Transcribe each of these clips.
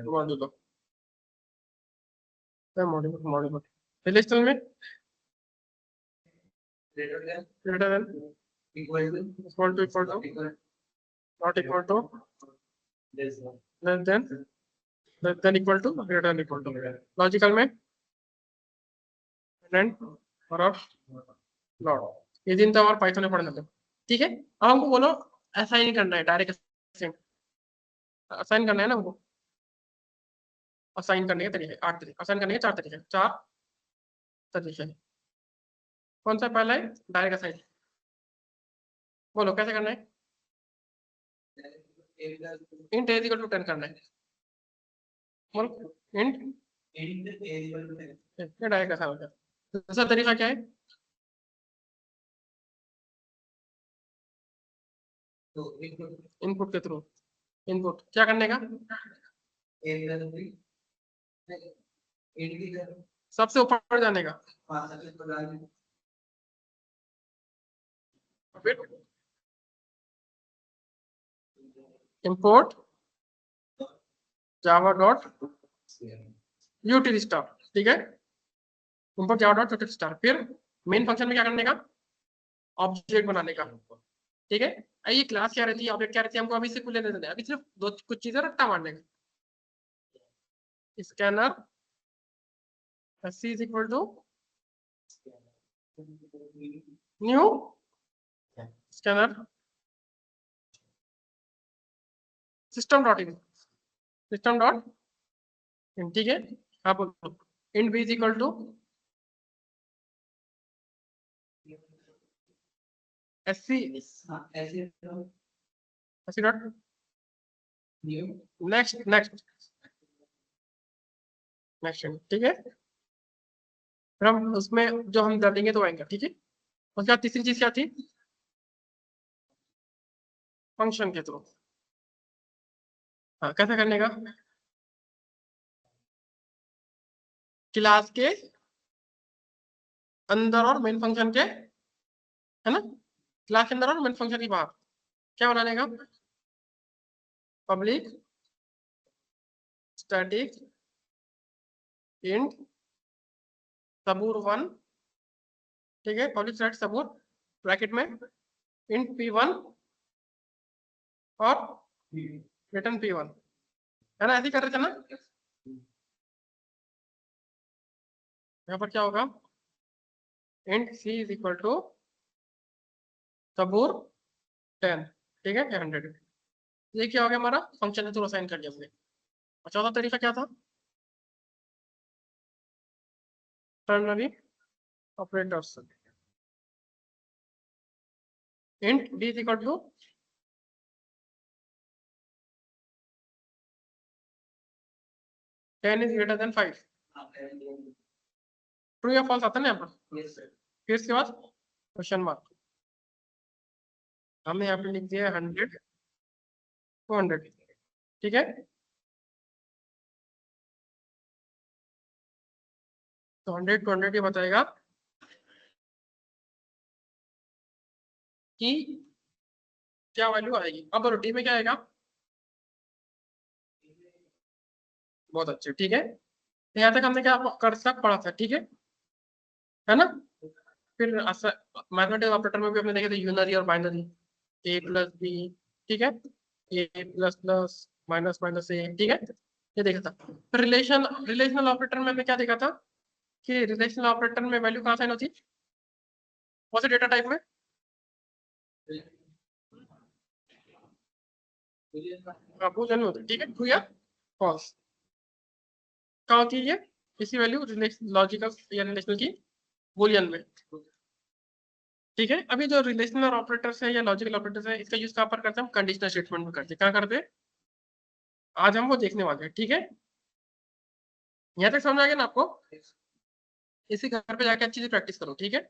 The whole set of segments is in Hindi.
मॉड्यूलो मॉड्यूलो मॉड्यूलो रिलेशनल में greater than equal to not equal to less than equal to greater than equal to logical में and और लॉट ये दिन तो हमारे पाइथन में पढ़ने थे ठीक है। अब हमको बोलो असाइन करना है डायरेक्ट असाइन करना है ना हमको असाइन करने के तरीके 8 तरीके असाइन करने के 4 तरीके कौन सा पहला है डायरेक्ट असाइन बोलो कैसे करना है इंट a इक्वल टू 10 करना है बोलो इंट ये डायरेक्ट असाइन हो गया। दूसरा तरीका क्या है इनपुट के थ्रू इनपुट क्या करने का सबसे ऊपर जाने का import Java dot utility star ठीक है import Java dot utility star फिर मेन फंक्शन में क्या करने का ऑब्जेक्ट बनाने का ठीक है। ये क्लास क्या रहती है ऑब्जेक्ट क्या रहती है हमको अभी से कुछ लेने देना है अभी सिर्फ दो कुछ चीजें रट्टा मारने का scanner c is equal to new scanner system dot in ठीक है। हाँ बोलो int b is equal to sc dot next ठीक है। फिर हम उसमें जो हम डालेंगे तो आएंगे ठीक है। उसके बाद तीसरी चीज क्या थी फंक्शन के थ्रू हाँ कैसे करने का क्लास के अंदर और मेन फंक्शन के है ना क्लास के अंदर और मेन फंक्शन के बाहर क्या बनाने का पब्लिक स्टैटिक इंट सबूर1 ठीक है पब्लिक स्टैटिक सबूर ब्रैकेट में इंट p1 और रिटर्न p1 है ना ऐसे कर रहे थे ना। यहाँ पर क्या होगा int c is equal to सबूर 10 ठीक है 100 ये क्या हो गया हमारा फंक्शन के थ्रू असाइन कर दिया हमने। और चौथा तरीका क्या था ternary operators int d is equal to ten is greater than 5 true या फॉल्स आता है ना यहाँ पर फिर इसके बाद क्वेश्चन मार्क हमने यहाँ पे लिख दिया 100 200 ठीक है। तो 100 200 ये बताएगा कि क्या वैल्यू आएगी। अब बोलो डी में क्या आएगा बहुत अच्छे ठीक है। यहाँ तक हमने क्या कर सक पढ़ा था ठीक है ना। फिर मैथमेटिकल ऑपरेटर में भी हमने देखे थे यूनरी और बाइनरी a प्लस बी ठीक है a plus plus minus minus a ठीक है ये देखा था। फिर रिलेशनल ऑपरेटर में हमने क्या देखा था कि रिलेशनल ऑपरेटर में वैल्यू कहाँ साइन होती कौन से डेटा टाइप में बूलियन में होती ठीक है ट्रू या फॉल्स कहाँ होती है ये इसी वैल्यू लॉजिकल या रिलेशनल की बूलियन में ठीक है। अभी जो रिलेशनल ऑपरेटर्स है या लॉजिकल ऑपरेटर्स है इसका यूज कहाँ पर करते हैं हम कंडीशनल स्टेटमेंट में करते हैं कहाँ करते हैं आज हम वो देखने वाले हैं ठीक है। यहाँ तक समझ आ गया ना आपको इसी घर पे जाके अच्छी से प्रैक्टिस करो ठीक है।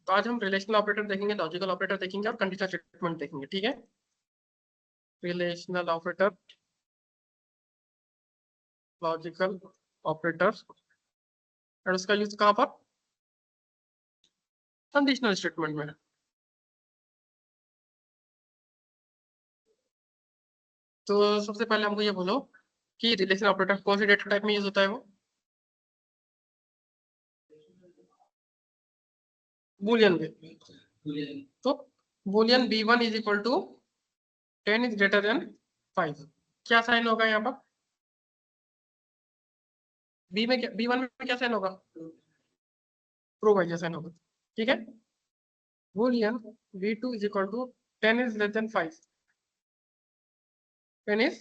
तो आज हम रिलेशनल ऑपरेटर देखेंगे लॉजिकल ऑपरेटर देखेंगे और कंडीशनल स्टेटमेंट देखेंगे ठीक है। रिलेशनल ऑपरेटर लॉजिकल ऑपरेटर और उसका यूज कहाँ पर कंडीशनल स्टेटमेंट में तो सबसे पहले हमको ये बोलो कि रिलेशन ऑपरेटर कौन से डेटा टाइप में यूज होता है वो बूलियन में। तो boolean b1 is equal to 10 is greater than 5 क्या साइन होगा यहाँ पर बी में क्या b1 में क्या साइन होगा ट्रू भाई साइन होगा ठीक है boolean b2 is equal to 10 is less than 5 10 is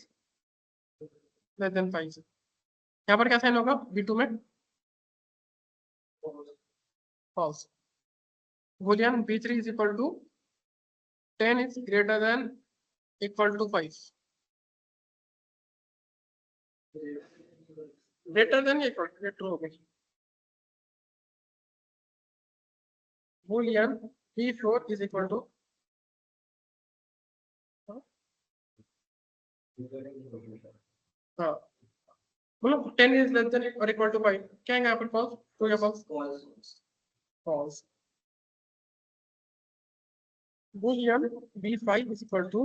less than 5 यहाँ पर क्या साइन होगा b2 में false boolean b3 is equal to 10 is greater than equal to 5 greater than equal to true हो गई boolean b4 is equal to हाँ मतलब 10 is less than or equal to 5 क्या है यहाँ पर false true या false false boolean b5 is equal to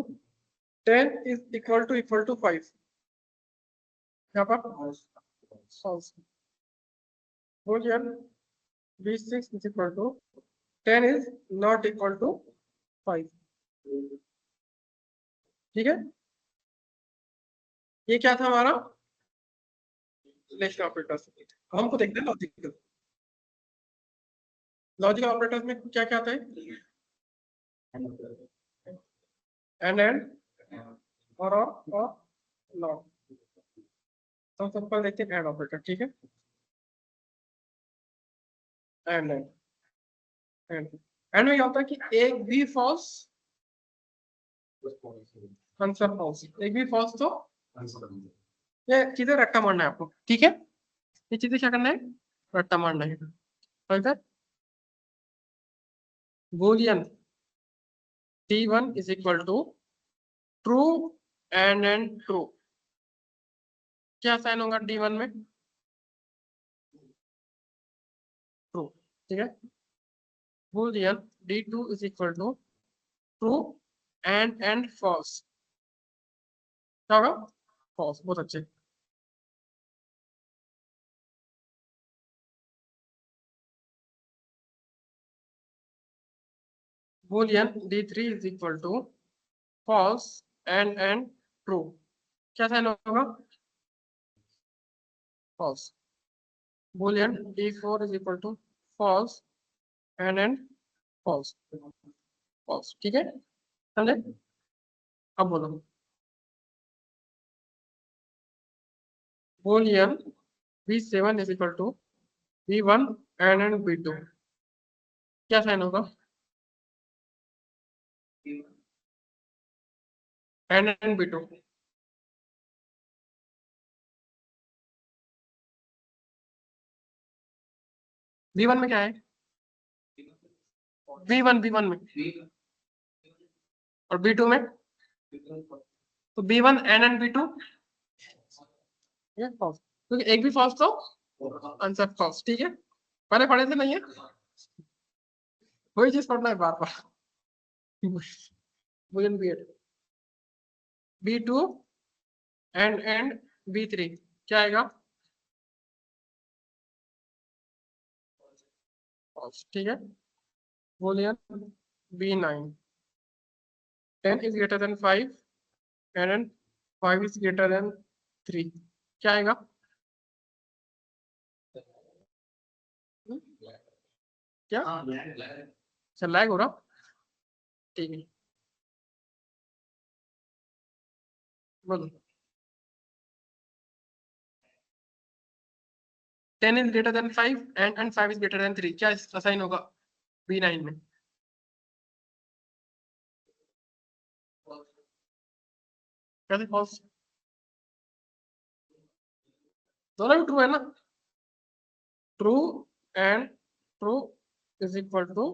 10 is equal to 5 यहाँ पर false boolean b6 is equal to 10 is not equal to 5 ठीक है ये क्या था हमारा रिलेशन ऑपरेटर्स हमको देखते हैं लॉजिकल लॉजिकल ऑपरेटर्स में क्या क्या आता है एंड और नॉट तो सबसे देखते हैं एंड ऑपरेटर ठीक है एंड एंड में क्या होता है कि एक भी फॉल्स आंसर फॉल्स एक भी फॉल्स तो ये चीजें रट्टा मारना है आपको ठीक है ये चीजें क्या करना है रट्टा मारना है ठीक है Boolean t1 is equal to true and true क्या साइन होगा d1 में ट्रू ठीक है boolean d2 is equal to true and false क्या होगा false बहुत अच्छे boolean d3 is equal to false and true क्या साइन होगा false boolean d4 is equal to false and false false ठीक है समझे अब बोलो boolean b7 is equal to b1 and b2 क्या साइन होगा and b2 b1 में क्या है b1 में और b2 में तो b1 and b2 ये false क्योंकि एक भी false तो आंसर false ठीक है पहले पढ़े थे नहीं है वही चीज पढ़ना है बार बार boolean b2 and b3 क्या आएगा false ठीक है boolean b9 10 is greater than 5 and 5 is greater than 3 क्या आएगा क्या अच्छा लैग हो रहा ठीक है बोलो 10 is greater than 5 and 5 is greater than 3 क्या असाइन होगा b9 में कैसे फॉल्स दोनों भी ट्रू है ना true and true is equal to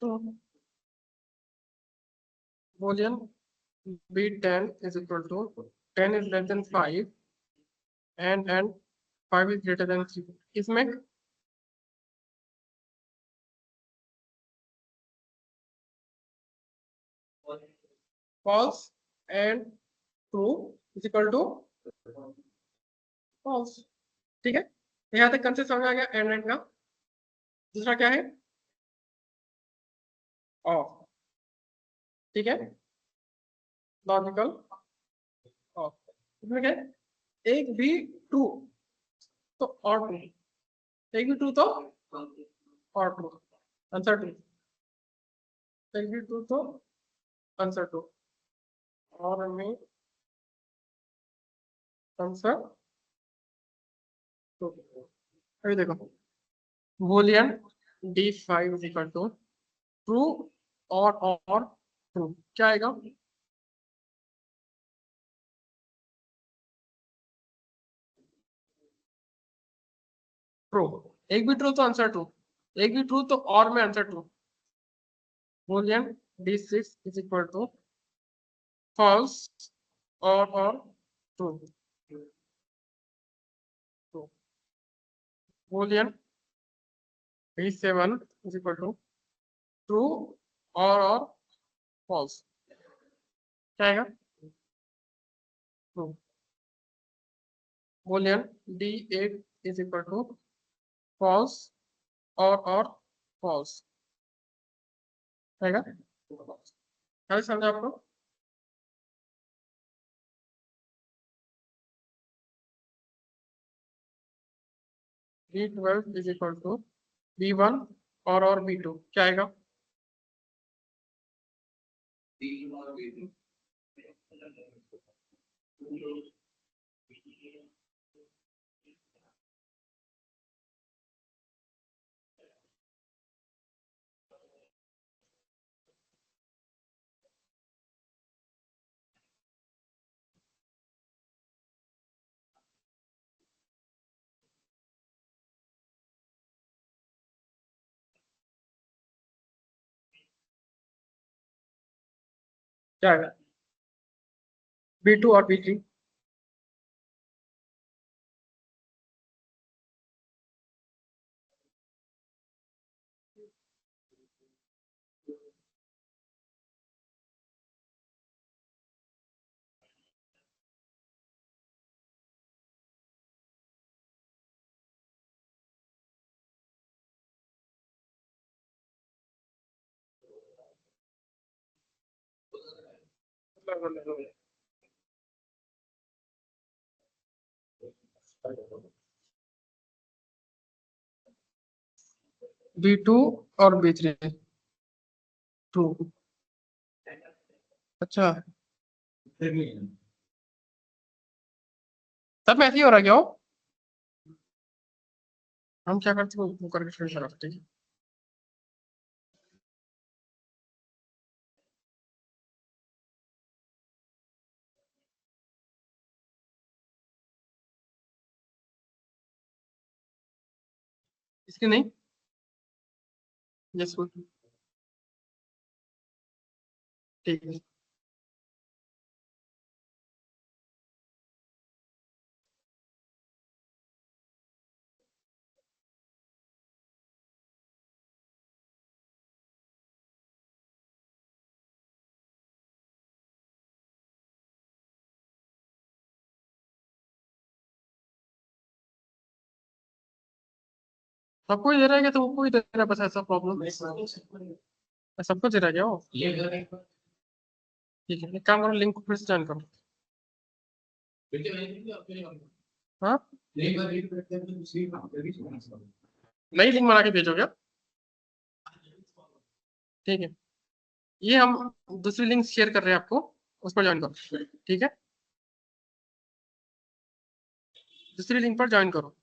true boolean b10 is equal to 10 is less than 5 and 5 is greater than 3 इसमें false and true is equal to false. ठीक है, यहाँ तक कंसेप्ट समझ आ गया एंड एंड का। दूसरा क्या है, ऑफ। ठीक है, लॉजिकल ऑफ। इसमें क्या है, एक भी ट्रू तो और ट्रू, एक भी ट्रू तो और ट्रू, आंसर ट्रू, एक भी ट्रू तो आंसर ट्रू, और में आंसर ट्रू। अभी देखो, boolean D5 is equal to true और ट्रू, क्या आएगा, ट्रू। एक भी ट्रू तो आंसर ट्रू, एक भी ट्रू तो और में answer true. Boolean D6 is equal to false और true. Boolean D7 is equal to true और फॉल्स, क्या आएगा, true. Boolean D8 is equal to false और फॉल्स आएगा। क्या समझा आपको, B12 is equal to B1 और B2, क्या आएगा, क्या आएगा, B2 और B3। B2 और B3 ट्रू। अच्छा, सब में ऐसे ही हो रहा है क्या हो? हम क्या करते हैं, वो करके फिर चलाते, ठीक है। इसके नहीं, यस, ठीक है। सबको ही दे रहा है क्या, तो सबको ही दे रहा है, बस ऐसा प्रॉब्लम, सबको दे रहा है क्या वो, ठीक है। एक काम करो, लिंक को फिर से ज्वाइन करो। हाँ, नई लिंक बना के भेजो क्या, ठीक है। ये हम दूसरी लिंक शेयर कर रहे हैं आपको, उस पर ज्वाइन करो, ठीक है, दूसरी लिंक पर ज्वाइन करो।